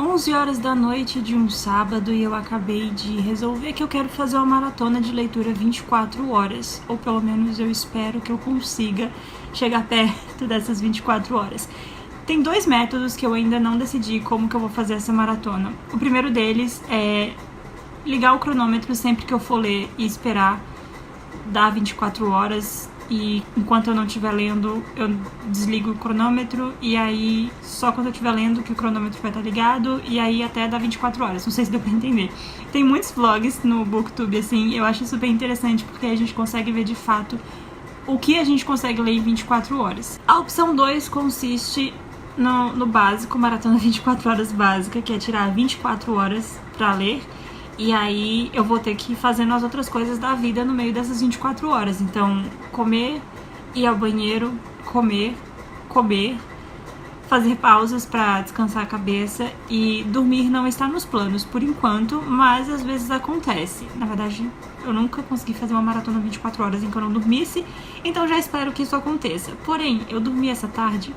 11 horas da noite de um sábado e eu acabei de resolver que eu quero fazer uma maratona de leitura 24 horas, ou pelo menos eu espero que eu consiga chegar perto dessas 24 horas. Tem dois métodos que eu ainda não decidi como que eu vou fazer essa maratona. O primeiro deles é ligar o cronômetro sempre que eu for ler e esperar dar 24 horas, e enquanto eu não estiver lendo, eu desligo o cronômetro, e aí só quando eu estiver lendo que o cronômetro vai estar ligado, e aí até dar 24 horas. Não sei se deu pra entender. Tem muitos vlogs no Booktube, assim, eu acho isso bem interessante, porque a gente consegue ver de fato o que a gente consegue ler em 24 horas. A opção 2 consiste no básico, maratona 24 horas básica, que é tirar 24 horas pra ler, e aí eu vou ter que ir fazendo as outras coisas da vida no meio dessas 24 horas. Então, comer, ir ao banheiro, comer, fazer pausas pra descansar a cabeça, e dormir não está nos planos por enquanto, mas às vezes acontece. Na verdade, eu nunca consegui fazer uma maratona 24 horas em que eu não dormisse, então já espero que isso aconteça. Porém, eu dormi essa tarde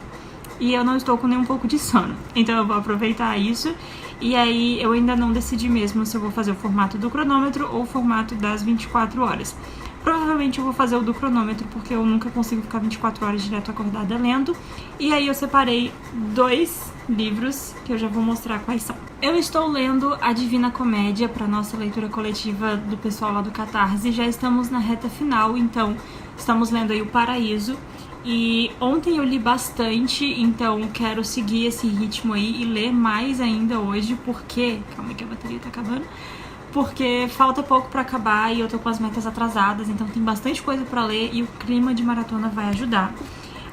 e eu não estou com nem um pouco de sono, então eu vou aproveitar isso. E aí eu ainda não decidi mesmo se eu vou fazer o formato do cronômetro ou o formato das 24 horas. Provavelmente eu vou fazer o do cronômetro, porque eu nunca consigo ficar 24 horas direto acordada lendo. E aí eu separei dois livros que eu já vou mostrar quais são. Eu estou lendo A Divina Comédia para nossa leitura coletiva do pessoal lá do Catarse. Já estamos na reta final, então estamos lendo aí O Paraíso. E ontem eu li bastante, então quero seguir esse ritmo aí e ler mais ainda hoje, porque... Calma aí que a bateria tá acabando. Porque falta pouco pra acabar e eu tô com as metas atrasadas, então tem bastante coisa pra ler e o clima de maratona vai ajudar.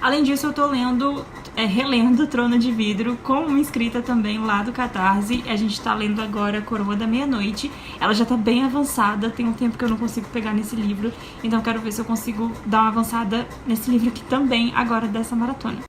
Além disso, eu tô relendo Trono de Vidro com uma inscrita também lá do Catarse. A gente tá lendo agora Coroa da Meia-Noite. Ela já tá bem avançada, tem um tempo que eu não consigo pegar nesse livro, então quero ver se eu consigo dar uma avançada nesse livro aqui também agora dessa maratona.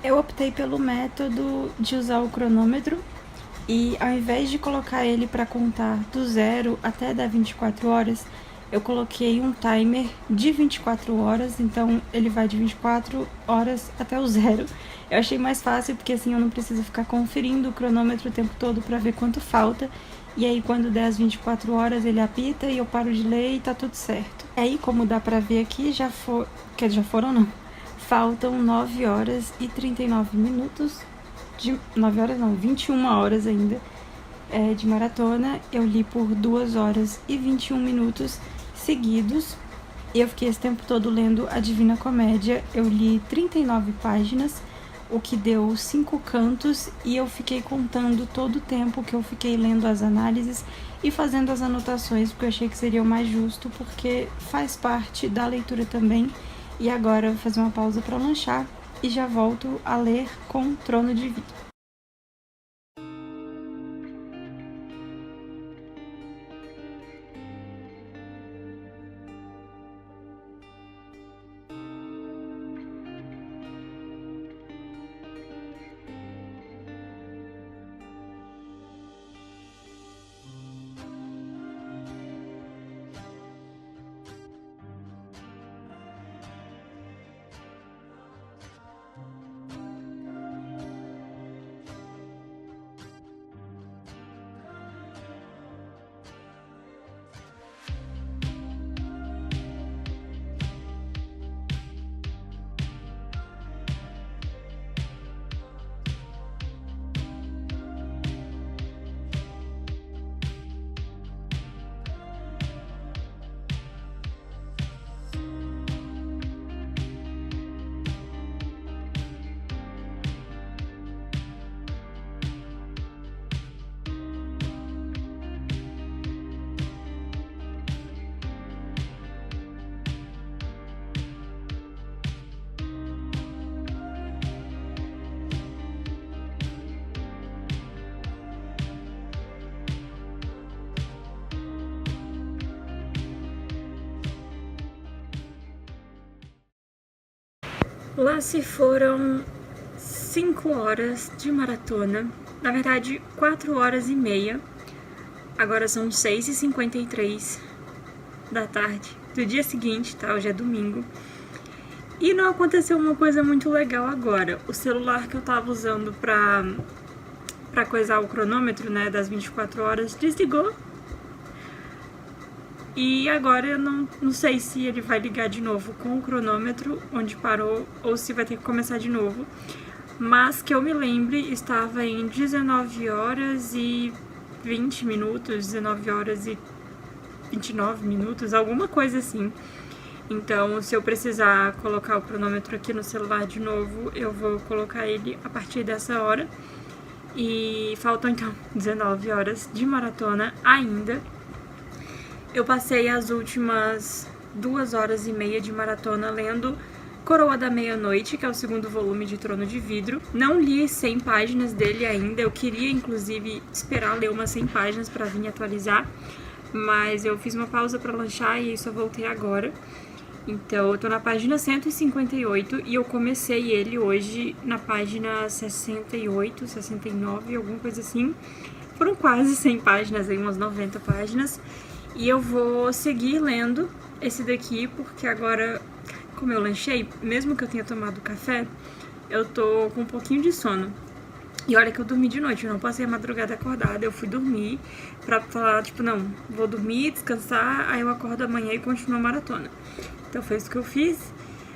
Eu optei pelo método de usar o cronômetro e, ao invés de colocar ele para contar do 0 até dar 24 horas, eu coloquei um timer de 24 horas, então ele vai de 24 horas até o 0. Eu achei mais fácil porque assim eu não preciso ficar conferindo o cronômetro o tempo todo para ver quanto falta, e aí quando der as 24 horas ele apita e eu paro de ler e tá tudo certo. Aí, como dá pra ver aqui, já foram não. Faltam 9 horas e 39 minutos, 9 horas não, 21 horas ainda de maratona. Eu li por 2 horas e 21 minutos seguidos, e eu fiquei esse tempo todo lendo A Divina Comédia. Eu li 39 páginas, o que deu 5 cantos, e eu fiquei contando todo o tempo que eu fiquei lendo as análises e fazendo as anotações, porque eu achei que seria o mais justo, porque faz parte da leitura também. E agora eu vou fazer uma pausa para lanchar e já volto a ler com Trono de Vidro. Lá se foram 5 horas de maratona, na verdade 4 horas e meia. Agora são 6h53 da tarde do dia seguinte, tá? Hoje é domingo. E não aconteceu uma coisa muito legal agora. O celular que eu tava usando pra coisar o cronômetro, né, das 24 horas, desligou. E agora eu não sei se ele vai ligar de novo com o cronômetro onde parou ou se vai ter que começar de novo. Mas que eu me lembre, estava em 19 horas e 20 minutos, 19 horas e 29 minutos, alguma coisa assim. Então, se eu precisar colocar o cronômetro aqui no celular de novo, eu vou colocar ele a partir dessa hora. E faltam, então, 19 horas de maratona ainda. Eu passei as últimas 2 horas e meia de maratona lendo Coroa da Meia-Noite, que é o segundo volume de Trono de Vidro. Não li 100 páginas dele ainda, eu queria, inclusive, esperar ler umas 100 páginas para vir atualizar. Mas eu fiz uma pausa para lanchar e só voltei agora. Então, eu tô na página 158 e eu comecei ele hoje na página 68, 69, alguma coisa assim. Foram quase 100 páginas, aí umas 90 páginas. E eu vou seguir lendo esse daqui, porque agora, como eu lanchei, mesmo que eu tenha tomado café, eu tô com um pouquinho de sono. E olha que eu dormi de noite, eu não passei a madrugada acordada, eu fui dormir pra falar, tipo, não, vou dormir, descansar, aí eu acordo amanhã e continuo a maratona. Então foi isso que eu fiz,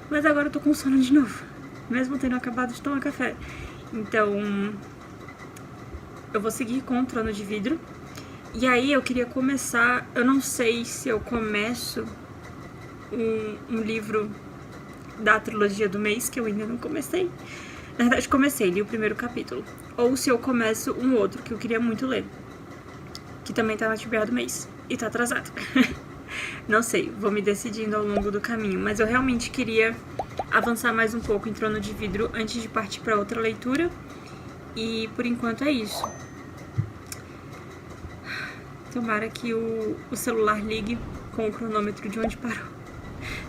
mas agora eu tô com sono de novo, mesmo tendo acabado de tomar café. Então, eu vou seguir com o Trono de Vidro. E aí eu queria começar, eu não sei se eu começo um livro da trilogia do mês, que eu ainda não comecei. Na verdade, comecei, li o primeiro capítulo. Ou se eu começo um outro, que eu queria muito ler, que também tá na TBA do mês, e tá atrasado. Não sei, vou me decidindo ao longo do caminho, mas eu realmente queria avançar mais um pouco em Trono de Vidro antes de partir pra outra leitura. E por enquanto é isso. Tomara que o celular ligue com o cronômetro de onde parou.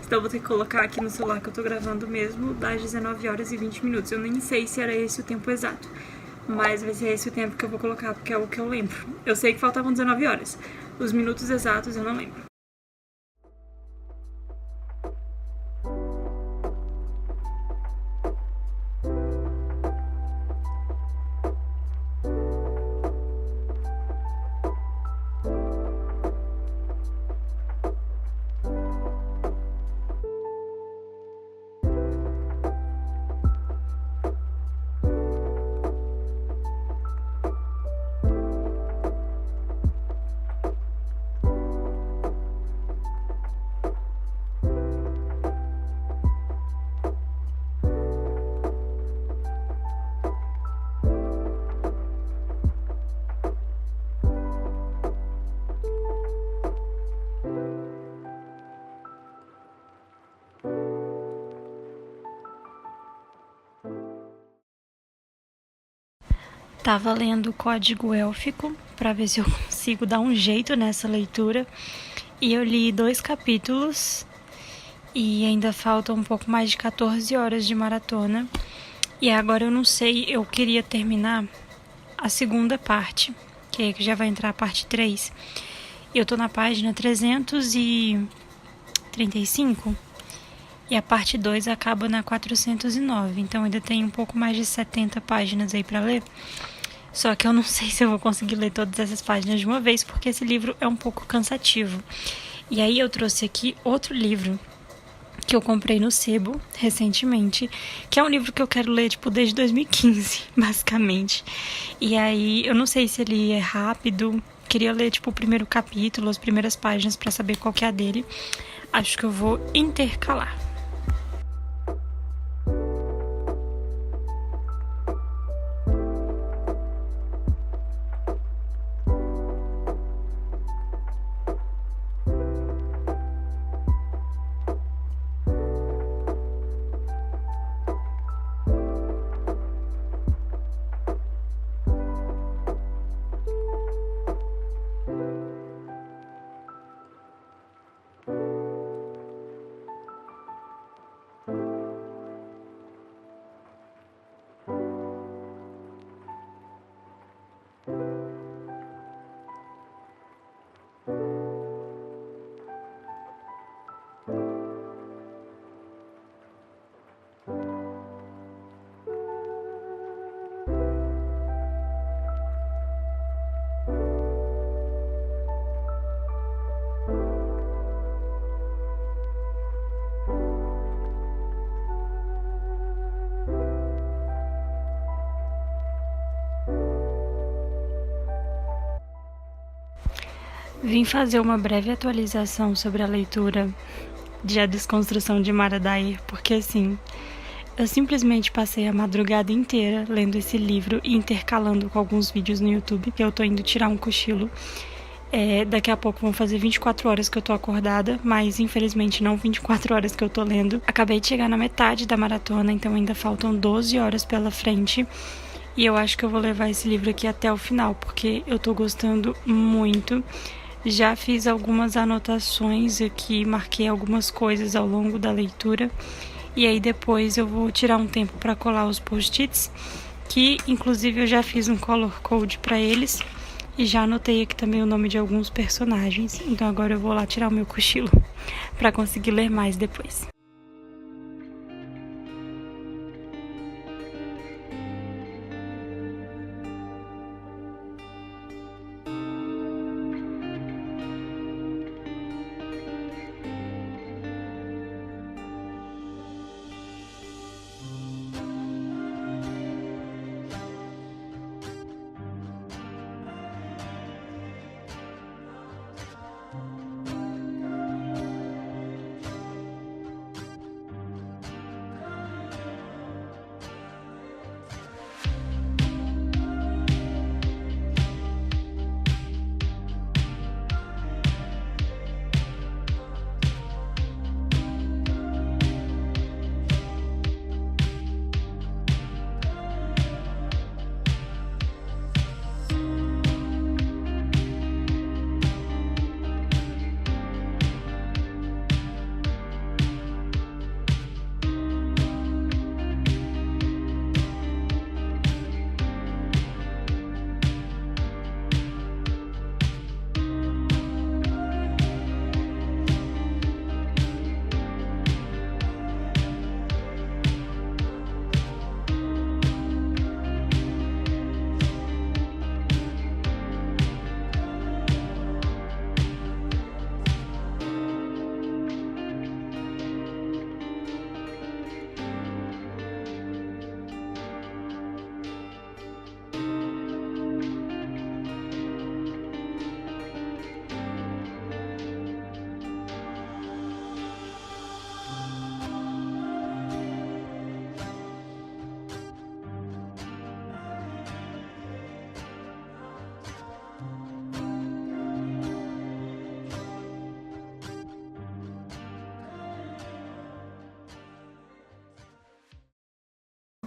Então eu vou ter que colocar aqui no celular que eu tô gravando mesmo das 19 horas e 20 minutos. Eu nem sei se era esse o tempo exato, mas vai ser esse o tempo que eu vou colocar, porque é o que eu lembro. Eu sei que faltavam 19 horas. Os minutos exatos eu não lembro. Tava lendo o Código Élfico para ver se eu consigo dar um jeito nessa leitura. E eu li 2 capítulos e ainda faltam um pouco mais de 14 horas de maratona. E agora eu não sei, eu queria terminar a segunda parte, que já vai entrar a parte 3. Eu tô na página 335 e a parte 2 acaba na 409. Então ainda tem um pouco mais de 70 páginas aí para ler. Só que eu não sei se eu vou conseguir ler todas essas páginas de uma vez, porque esse livro é um pouco cansativo. E aí eu trouxe aqui outro livro que eu comprei no Sebo recentemente, que é um livro que eu quero ler, tipo, desde 2015, basicamente. E aí eu não sei se ele é rápido, queria ler, tipo, o primeiro capítulo, as primeiras páginas pra saber qual que é a dele. Acho que eu vou intercalar. Vim fazer uma breve atualização sobre a leitura de A Desconstrução de Mara Dyer, porque assim, eu simplesmente passei a madrugada inteira lendo esse livro e intercalando com alguns vídeos no YouTube, que eu tô indo tirar um cochilo. Daqui a pouco vão fazer 24 horas que eu tô acordada, mas infelizmente não 24 horas que eu tô lendo. Acabei de chegar na metade da maratona, então ainda faltam 12 horas pela frente. E eu acho que eu vou levar esse livro aqui até o final, porque eu tô gostando muito. Já fiz algumas anotações aqui, marquei algumas coisas ao longo da leitura. E aí depois eu vou tirar um tempo para colar os post-its, que inclusive eu já fiz um color code para eles. E já anotei aqui também o nome de alguns personagens. Então agora eu vou lá tirar o meu cochilo para conseguir ler mais depois.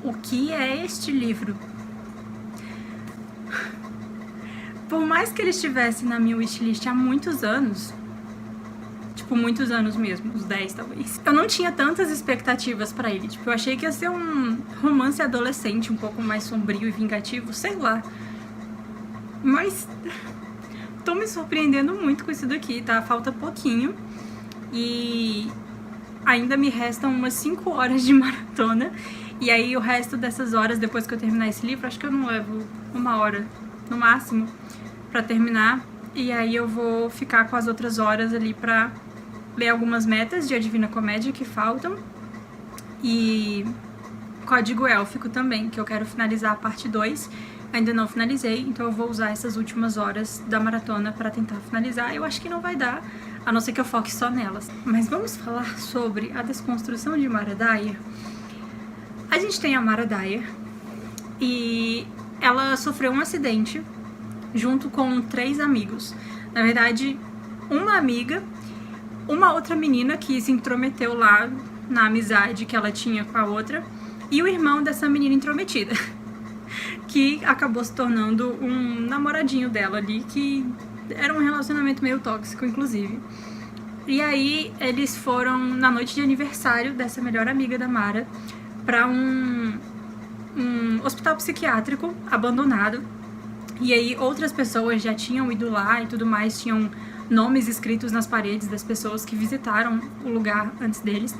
O que é este livro? Por mais que ele estivesse na minha wishlist há muitos anos, tipo, muitos anos mesmo, uns 10 talvez, eu não tinha tantas expectativas pra ele. Tipo, eu achei que ia ser um romance adolescente, um pouco mais sombrio e vingativo, sei lá. Mas tô me surpreendendo muito com isso daqui, tá? Falta pouquinho e ainda me restam umas 5 horas de maratona. E aí o resto dessas horas, depois que eu terminar esse livro, acho que eu não levo 1 hora no máximo pra terminar. E aí eu vou ficar com as outras horas ali pra ler algumas metas de A Divina Comédia que faltam. E Código Élfico também, que eu quero finalizar a parte 2. Ainda não finalizei, então eu vou usar essas últimas horas da maratona pra tentar finalizar. Eu acho que não vai dar, a não ser que eu foque só nelas. Mas vamos falar sobre A Desconstrução de Mara Dyer. A gente tem a Mara Dyer e ela sofreu um acidente junto com 3 amigos. Na verdade, uma amiga, uma outra menina que se intrometeu lá na amizade que ela tinha com a outra e o irmão dessa menina intrometida, que acabou se tornando um namoradinho dela ali, que era um relacionamento meio tóxico, inclusive. E aí eles foram na noite de aniversário dessa melhor amiga da Mara para um hospital psiquiátrico abandonado. E aí outras pessoas já tinham ido lá e tudo mais, tinham nomes escritos nas paredes das pessoas que visitaram o lugar antes deles.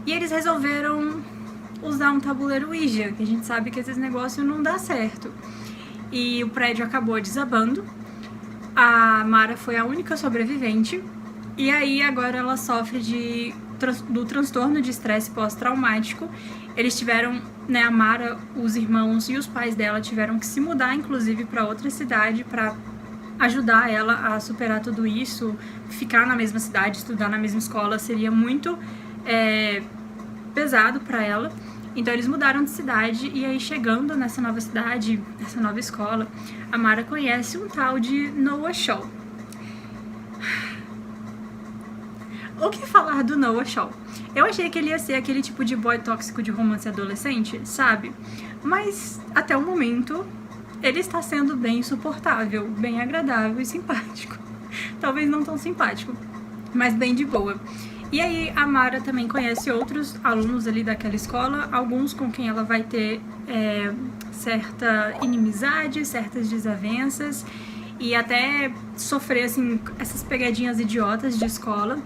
E eles resolveram usar um tabuleiro Ouija, que a gente sabe que esses negócios não dá certo. E o prédio acabou desabando. A Mara foi a única sobrevivente. E aí agora ela sofre do transtorno de estresse pós-traumático. Eles tiveram, né, a Mara, os irmãos e os pais dela tiveram que se mudar, inclusive, para outra cidade para ajudar ela a superar tudo isso, ficar na mesma cidade, estudar na mesma escola, seria muito pesado pra ela. Então eles mudaram de cidade e aí chegando nessa nova cidade, nessa nova escola, a Mara conhece um tal de Noah Shaw. O que falar do Noah Shaw? Eu achei que ele ia ser aquele tipo de boy tóxico de romance adolescente, sabe? Mas até o momento ele está sendo bem suportável, bem agradável e simpático. Talvez não tão simpático, mas bem de boa. E aí a Mara também conhece outros alunos ali daquela escola, alguns com quem ela vai ter certa inimizade, certas desavenças e até sofrer assim essas pegadinhas idiotas de escola.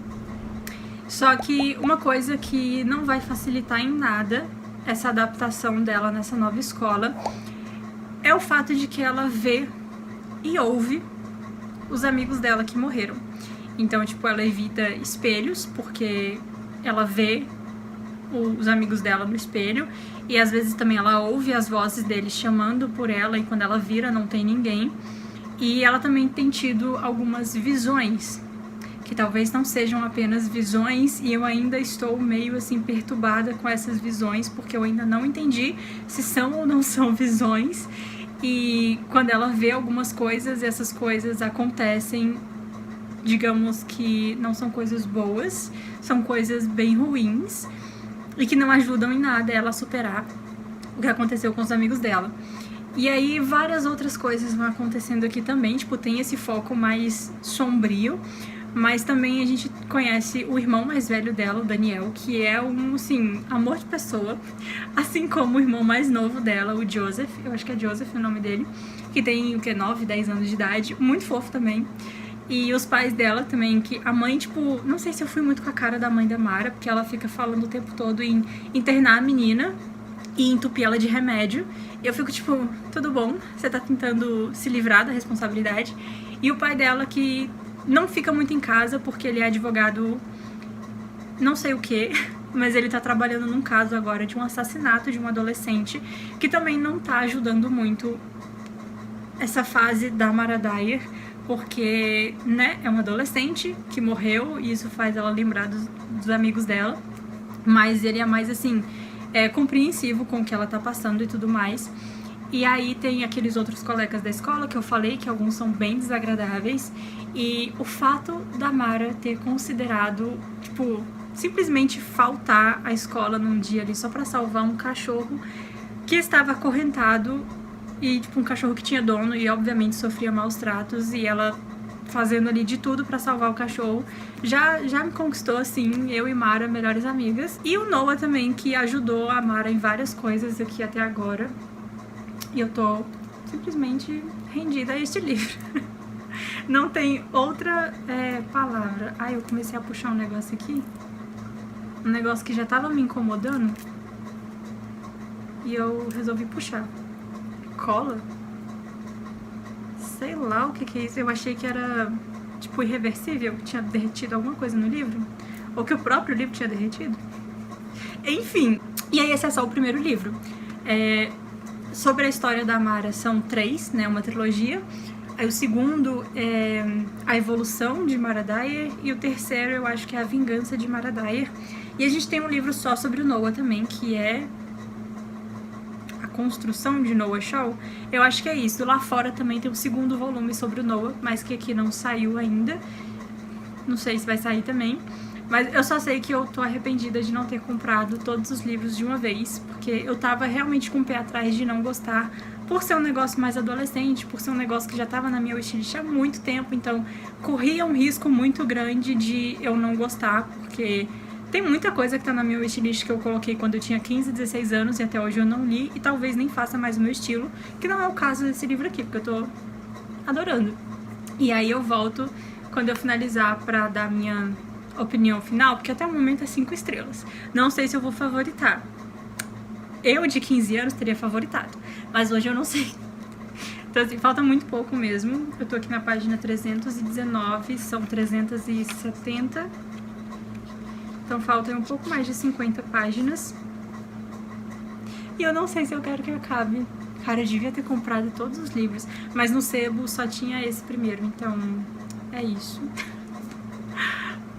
Só que uma coisa que não vai facilitar em nada essa adaptação dela nessa nova escola é o fato de que ela vê e ouve os amigos dela que morreram. Então, tipo, ela evita espelhos, porque ela vê os amigos dela no espelho, e às vezes também ela ouve as vozes deles chamando por ela, e quando ela vira não tem ninguém. E ela também tem tido algumas visões, que talvez não sejam apenas visões, e eu ainda estou meio assim perturbada com essas visões, porque eu ainda não entendi se são ou não são visões. E quando ela vê algumas coisas, essas coisas acontecem, digamos que não são coisas boas, são coisas bem ruins e que não ajudam em nada ela a superar o que aconteceu com os amigos dela. E aí várias outras coisas vão acontecendo aqui também, tipo, tem esse foco mais sombrio, mas também a gente conhece o irmão mais velho dela, o Daniel, que é um, assim, amor de pessoa, assim como o irmão mais novo dela, o Joseph, eu acho que é Joseph o nome dele, que tem, 9, 10 anos de idade, muito fofo também. E os pais dela também, que a mãe, tipo, não sei se eu fui muito com a cara da mãe da Mara, porque ela fica falando o tempo todo em internar a menina e entupir ela de remédio. E eu fico tipo, tudo bom, você tá tentando se livrar da responsabilidade. E o pai dela que não fica muito em casa porque ele é advogado não sei o que, mas ele tá trabalhando num caso agora de um assassinato de um adolescente, que também não tá ajudando muito essa fase da Mara Dyer, porque, né, é um adolescente que morreu e isso faz ela lembrar dos amigos dela, mas ele é mais, assim, compreensivo com o que ela tá passando e tudo mais. E aí tem aqueles outros colegas da escola que eu falei, que alguns são bem desagradáveis, e o fato da Mara ter considerado, tipo, simplesmente faltar à escola num dia ali só pra salvar um cachorro que estava acorrentado, e tipo, um cachorro que tinha dono e obviamente sofria maus tratos, e ela fazendo ali de tudo pra salvar o cachorro, já me conquistou, assim, eu e Mara melhores amigas. E o Noah também, que ajudou a Mara em várias coisas aqui até agora, e eu tô simplesmente rendida a este livro. Não tem outra palavra. Ai, eu comecei a puxar um negócio aqui, um negócio que já tava me incomodando, e eu resolvi puxar. Cola? Sei lá o que é isso. Eu achei que era, tipo, irreversível, que tinha derretido alguma coisa no livro, ou que o próprio livro tinha derretido. Enfim, e aí esse é só o primeiro livro. Sobre a história da Mara são 3, né, uma trilogia. Aí o segundo é a evolução de Mara Dyer, e o terceiro eu acho que é a vingança de Mara Dyer. E a gente tem um livro só sobre o Noah também, que é Construção de Noah Shaw. Eu acho que é isso. Lá fora também tem um segundo volume sobre o Noah, mas que aqui não saiu ainda. Não sei se vai sair também. Mas eu só sei que eu tô arrependida de não ter comprado todos os livros de uma vez, porque eu tava realmente com o pé atrás de não gostar, por ser um negócio mais adolescente, por ser um negócio que já tava na minha wishlist há muito tempo, então corria um risco muito grande de eu não gostar, porque tem muita coisa que tá na minha wishlist que eu coloquei quando eu tinha 15, 16 anos e até hoje eu não li, e talvez nem faça mais o meu estilo, que não é o caso desse livro aqui, porque eu tô adorando. E aí eu volto quando eu finalizar pra dar minha opinião final, porque até o momento é 5 estrelas. Não sei se eu vou favoritar. Eu de 15 anos teria favoritado, mas hoje eu não sei. Então assim, falta muito pouco mesmo. Eu tô aqui na página 319, são 370. Então faltam um pouco mais de 50 páginas. E eu não sei se eu quero que acabe. Cara, eu devia ter comprado todos os livros, mas no sebo só tinha esse primeiro, então é isso.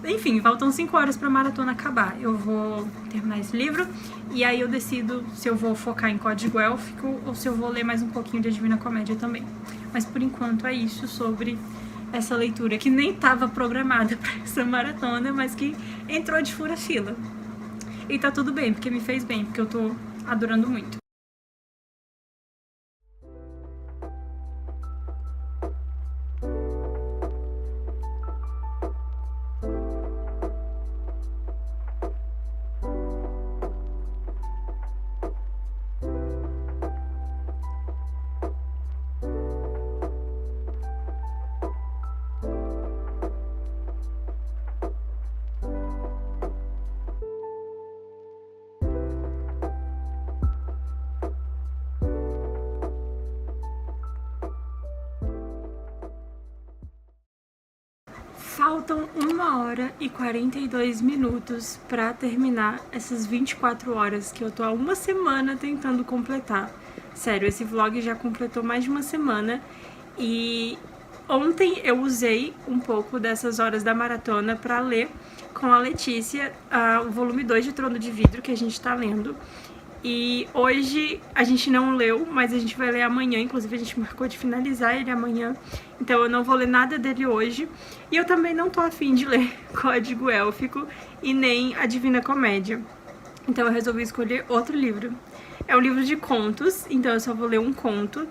Enfim, faltam 5 horas pra maratona acabar. Eu vou terminar esse livro e aí eu decido se eu vou focar em Código Élfico ou se eu vou ler mais um pouquinho de Divina Comédia também. Mas por enquanto é isso sobre essa leitura que nem estava programada pra essa maratona, mas que entrou de fura-fila. E tá tudo bem, porque me fez bem, porque eu tô adorando muito. Faltam 1h42 pra terminar essas 24 horas que eu tô há uma semana tentando completar. Sério, esse vlog já completou mais de uma semana e ontem eu usei um pouco dessas horas da maratona pra ler com a Letícia o volume 2 de Trono de Vidro que a gente tá lendo. E hoje a gente não leu, mas a gente vai ler amanhã, inclusive a gente marcou de finalizar ele amanhã, então eu não vou ler nada dele hoje. E eu também não tô afim de ler Código Élfico e nem a Divina Comédia, então eu resolvi escolher outro livro. É um livro de contos, então eu só vou ler um conto.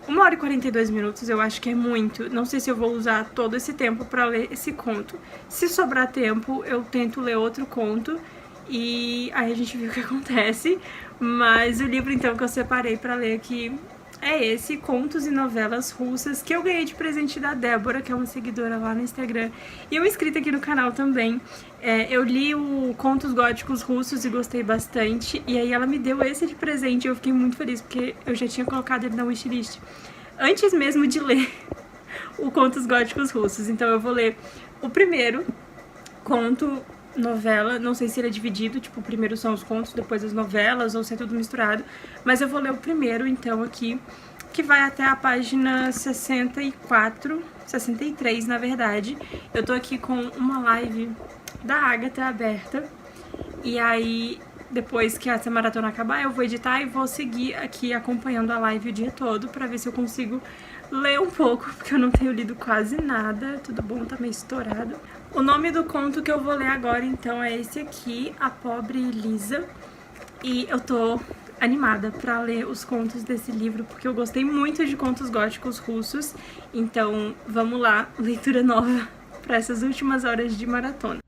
1h42 eu acho que é muito, não sei se eu vou usar todo esse tempo pra ler esse conto. Se sobrar tempo, eu tento ler outro conto e aí a gente viu o que acontece. Mas o livro então que eu separei pra ler aqui é esse, Contos e Novelas Russas, que eu ganhei de presente da Débora, que é uma seguidora lá no Instagram e uma inscrita aqui no canal também. Eu li o Contos Góticos Russos e gostei bastante, e aí ela me deu esse de presente e eu fiquei muito feliz, porque eu já tinha colocado ele na wishlist antes mesmo de ler o Contos Góticos Russos. Então eu vou ler o primeiro conto, novela, não sei se ele é dividido, tipo, o primeiro são os contos, depois as novelas, ou se é tudo misturado, mas eu vou ler o primeiro, então, aqui, que vai até a página 64, 63, na verdade. Eu tô aqui com uma live da Agatha aberta, e aí, depois que essa maratona acabar, eu vou editar e vou seguir aqui acompanhando a live o dia todo, pra ver se eu consigo ler um pouco, porque eu não tenho lido quase nada, tudo bom, tá meio estourado. O nome do conto que eu vou ler agora, então, é esse aqui, A Pobre Lisa. E eu tô animada pra ler os contos desse livro, porque eu gostei muito de contos góticos russos. Então, vamos lá, leitura nova pra essas últimas horas de maratona.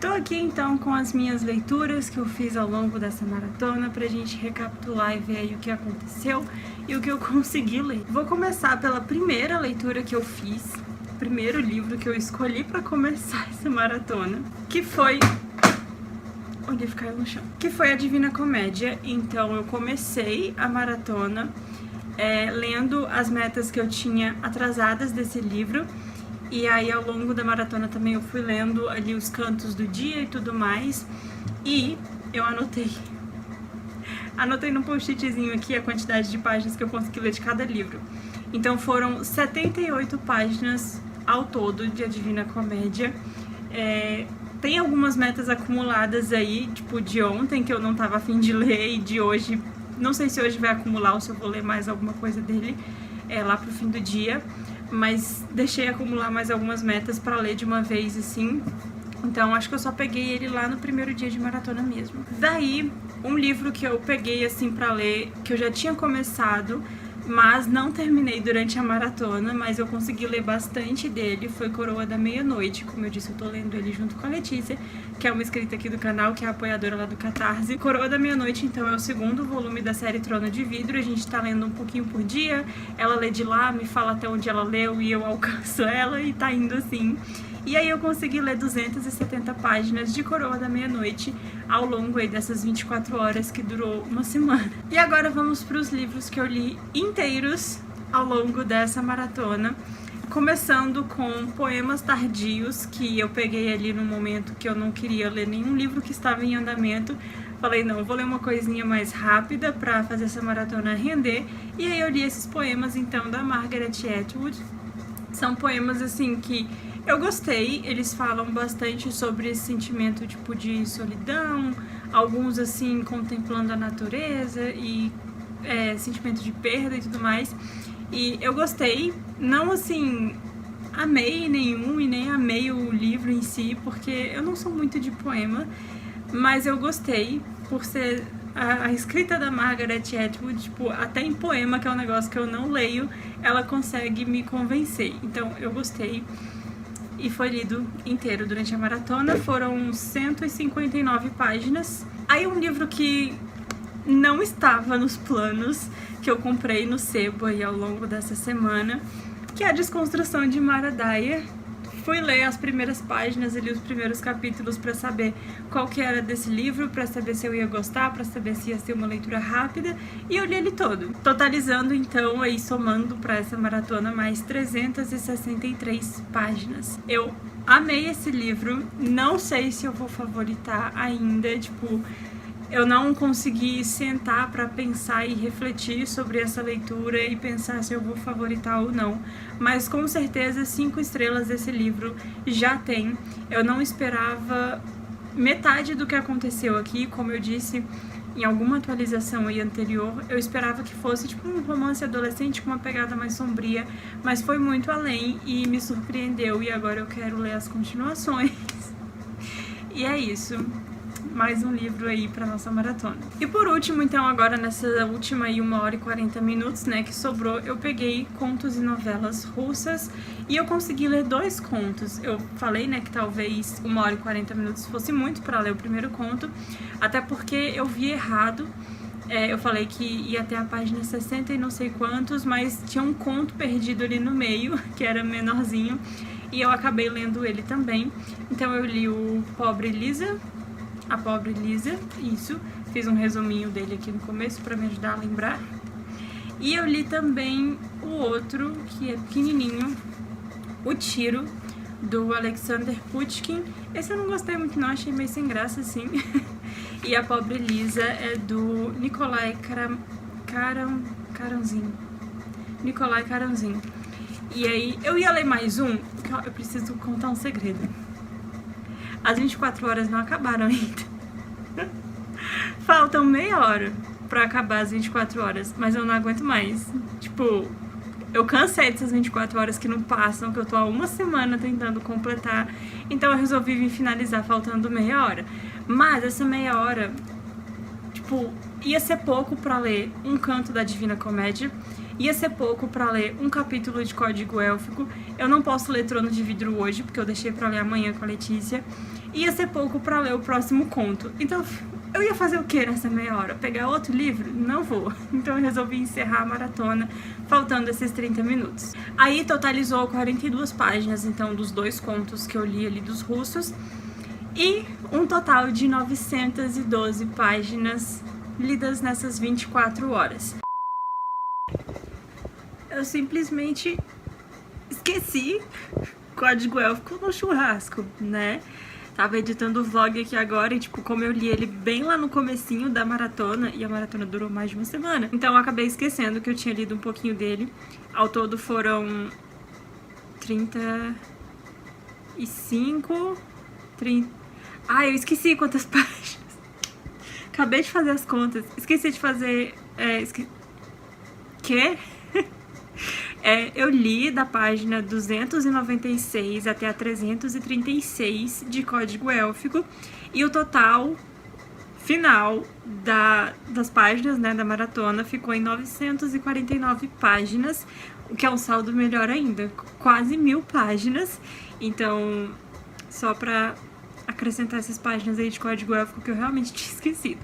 Tô aqui então com as minhas leituras que eu fiz ao longo dessa maratona pra gente recapitular e ver aí o que aconteceu e o que eu consegui ler. Vou começar pela primeira leitura que eu fiz, o primeiro livro que eu escolhi pra começar essa maratona, que foi... O livro caiu no chão. Que foi a Divina Comédia. Então eu comecei a maratona lendo as metas que eu tinha atrasadas desse livro. E aí, ao longo da maratona também eu fui lendo ali os cantos do dia e tudo mais. E eu anotei num post-itzinho aqui a quantidade de páginas que eu consegui ler de cada livro. Então foram 78 páginas ao todo de A Divina Comédia. Tem algumas metas acumuladas aí, tipo de ontem, que eu não tava a fim de ler, e de hoje, não sei se hoje vai acumular ou se eu vou ler mais alguma coisa dele lá pro fim do dia, mas deixei acumular mais algumas metas pra ler de uma vez, assim. Então acho que eu só peguei ele lá no primeiro dia de maratona mesmo. Daí, um livro que eu peguei assim pra ler, que eu já tinha começado, mas não terminei durante a maratona, mas eu consegui ler bastante dele, foi Coroa da Meia-Noite. Como eu disse, eu tô lendo ele junto com a Letícia, que é uma inscrita aqui do canal, que é a apoiadora lá do Catarse. Coroa da Meia-Noite, então, é o segundo volume da série Trono de Vidro. A gente tá lendo um pouquinho por dia, ela lê de lá, me fala até onde ela leu e eu alcanço ela, e tá indo assim. E aí eu consegui ler 270 páginas de Coroa da Meia-Noite ao longo aí dessas 24 horas que durou uma semana. E agora vamos para os livros que eu li inteiros ao longo dessa maratona. Começando com Poemas Tardios, que eu peguei ali no momento que eu não queria ler nenhum livro que estava em andamento. Falei, não, eu vou ler uma coisinha mais rápida para fazer essa maratona render. E aí eu li esses poemas, então, da Margaret Atwood. São poemas, assim, que eu gostei, eles falam bastante sobre esse sentimento tipo de solidão, alguns assim contemplando a natureza e sentimento de perda e tudo mais. E eu gostei, não assim amei nenhum e nem amei o livro em si, porque eu não sou muito de poema, mas eu gostei por ser a escrita da Margaret Atwood, tipo, até em poema, que é um negócio que eu não leio, ela consegue me convencer. Então eu gostei. E foi lido inteiro durante a maratona, foram 159 páginas. Aí um livro que não estava nos planos, que eu comprei no sebo aí ao longo dessa semana, que é A Desconstrução de Mara Dyer. Fui ler as primeiras páginas, ali os primeiros capítulos para saber qual que era desse livro, para saber se eu ia gostar, para saber se ia ser uma leitura rápida, e eu li ele todo, totalizando então aí, somando para essa maratona, mais 363 páginas. Eu amei esse livro, não sei se eu vou favoritar ainda, tipo, eu não consegui sentar para pensar e refletir sobre essa leitura e pensar se eu vou favoritar ou não, mas com certeza 5 estrelas desse livro já tem. Eu não esperava metade do que aconteceu aqui, como eu disse em alguma atualização aí anterior, eu esperava que fosse tipo um romance adolescente com uma pegada mais sombria, mas foi muito além e me surpreendeu, e agora eu quero ler as continuações. E é isso. Mais um livro aí pra nossa maratona. E por último, então, agora nessa última aí 1 hora e 40 minutos, né, que sobrou, eu peguei contos e novelas russas e eu consegui ler 2 contos. Eu falei, né, que talvez 1 hora e 40 minutos fosse muito pra ler o primeiro conto, até porque eu vi errado. Eu falei que ia até a página 60 e não sei quantos, mas tinha um conto perdido ali no meio, que era menorzinho, e eu acabei lendo ele também. Então eu li o A Pobre Lisa, isso, fiz um resuminho dele aqui no começo pra me ajudar a lembrar. E eu li também o outro, que é pequenininho, O Tiro, do Alexander Pushkin. Esse eu não gostei muito não, achei meio sem graça assim. E A Pobre Lisa é do Nikolai Karamzin. Nikolai Karamzin. E aí, eu ia ler mais um, porque eu preciso contar um segredo. As 24 horas não acabaram ainda. Faltam meia hora pra acabar as 24 horas, mas eu não aguento mais. Tipo, eu cansei dessas 24 horas que não passam, que eu tô há uma semana tentando completar. Então eu resolvi vir finalizar faltando meia hora. Mas essa meia hora, tipo, ia ser pouco pra ler um canto da Divina Comédia. Ia ser pouco pra ler um capítulo de Código Élfico. Eu não posso ler Trono de Vidro hoje, porque eu deixei pra ler amanhã com a Letícia. Ia ser pouco pra ler o próximo conto. Então, eu ia fazer o que nessa meia hora? Pegar outro livro? Não vou. Então eu resolvi encerrar a maratona, faltando esses 30 minutos. Aí totalizou 42 páginas, então, dos 2 contos que eu li ali dos russos. E um total de 912 páginas lidas nessas 24 horas. Eu simplesmente esqueci Código Élfico no churrasco, né? Tava editando o vlog aqui agora e, tipo, como eu li ele bem lá no comecinho da maratona, e a maratona durou mais de uma semana, então eu acabei esquecendo que eu tinha lido um pouquinho dele. Ao todo foram 35... 30... Ai, eu esqueci quantas páginas. Acabei de fazer as contas. Esqueci de fazer... Quê? Eu li da página 296 até a 336 de Código Élfico, e o total final das páginas, né, da maratona ficou em 949 páginas, o que é um saldo melhor ainda, quase 1000 páginas. Então, só pra acrescentar essas páginas aí de Código Élfico que eu realmente tinha esquecido.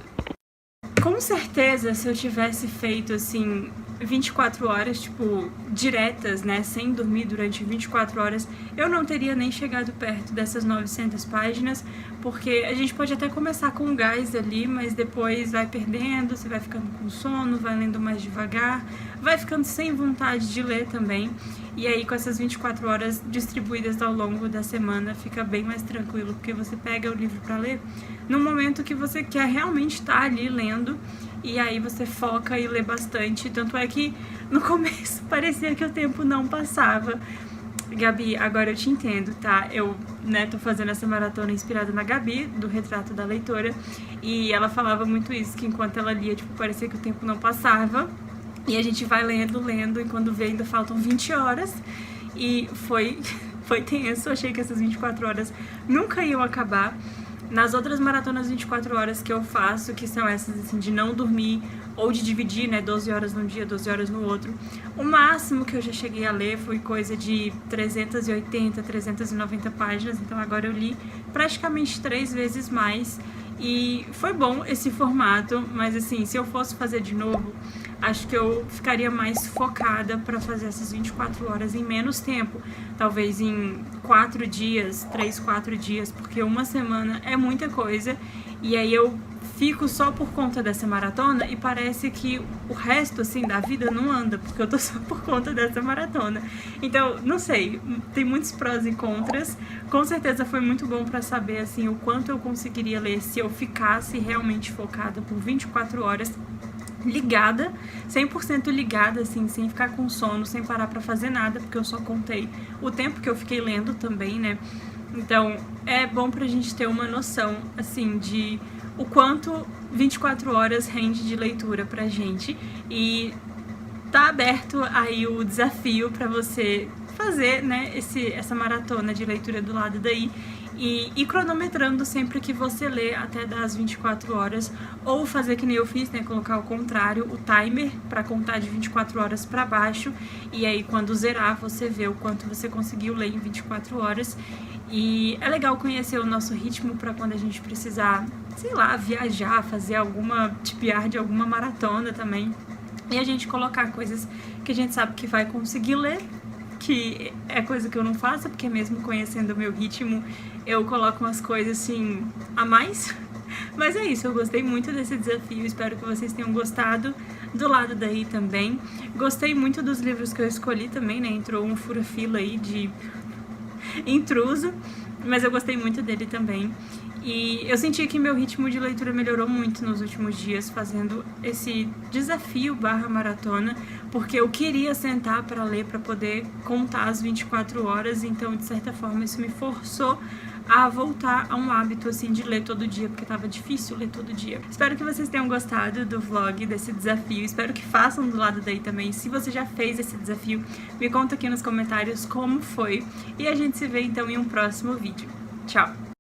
Com certeza, se eu tivesse feito, assim, 24 horas, tipo, diretas, né, sem dormir durante 24 horas, eu não teria nem chegado perto dessas 900 páginas, porque a gente pode até começar com gás ali, mas depois vai perdendo, você vai ficando com sono, vai lendo mais devagar, vai ficando sem vontade de ler também, e aí com essas 24 horas distribuídas ao longo da semana fica bem mais tranquilo, porque você pega o livro pra ler no momento que você quer realmente estar ali lendo, e aí você foca e lê bastante. Tanto é que no começo parecia que o tempo não passava. Gabi, agora eu te entendo, tá? Eu, né, tô fazendo essa maratona inspirada na Gabi, do Retrato da Leitora, e ela falava muito isso, que enquanto ela lia, tipo, parecia que o tempo não passava, e a gente vai lendo, e quando vê ainda faltam 20 horas, e foi tenso. Eu achei que essas 24 horas nunca iam acabar. Nas outras maratonas 24 horas que eu faço, que são essas, assim, de não dormir ou de dividir, né, 12 horas num dia, 12 horas no outro, o máximo que eu já cheguei a ler foi coisa de 380, 390 páginas, então agora eu li praticamente 3 vezes mais, e foi bom esse formato, mas assim, se eu fosse fazer de novo, acho que eu ficaria mais focada para fazer essas 24 horas em menos tempo, talvez em 4 dias, 3, 4 dias, porque uma semana é muita coisa, e aí eu fico só por conta dessa maratona e parece que o resto, assim, da vida não anda, porque eu tô só por conta dessa maratona. Então, não sei, tem muitos prós e contras. Com certeza foi muito bom pra saber, assim, o quanto eu conseguiria ler se eu ficasse realmente focada por 24 horas, ligada, 100% ligada, assim, sem ficar com sono, sem parar pra fazer nada, porque eu só contei o tempo que eu fiquei lendo também, né? Então, é bom pra gente ter uma noção, assim, de o quanto 24 horas rende de leitura pra gente, e tá aberto aí o desafio pra você fazer, né, essa maratona de leitura do lado daí, e ir cronometrando sempre que você lê até das 24 horas, ou fazer que nem eu fiz, né, colocar ao contrário, o timer pra contar de 24 horas pra baixo, e aí quando zerar você vê o quanto você conseguiu ler em 24 horas, e é legal conhecer o nosso ritmo pra quando a gente precisar, sei lá, viajar, fazer tipear de alguma maratona também, e a gente colocar coisas que a gente sabe que vai conseguir ler, que é coisa que eu não faço, porque mesmo conhecendo o meu ritmo, eu coloco umas coisas assim a mais. Mas é isso, eu gostei muito desse desafio, espero que vocês tenham gostado do lado daí também. Gostei muito dos livros que eu escolhi também, né? Entrou um fura-fila aí de intruso, mas eu gostei muito dele também. E eu senti que meu ritmo de leitura melhorou muito nos últimos dias fazendo esse desafio / maratona, porque eu queria sentar para ler, para poder contar as 24 horas, então de certa forma isso me forçou a voltar a um hábito, assim, de ler todo dia, porque tava difícil ler todo dia. Espero que vocês tenham gostado do vlog, desse desafio, espero que façam do lado daí também. Se você já fez esse desafio, me conta aqui nos comentários como foi, e a gente se vê então em um próximo vídeo. Tchau!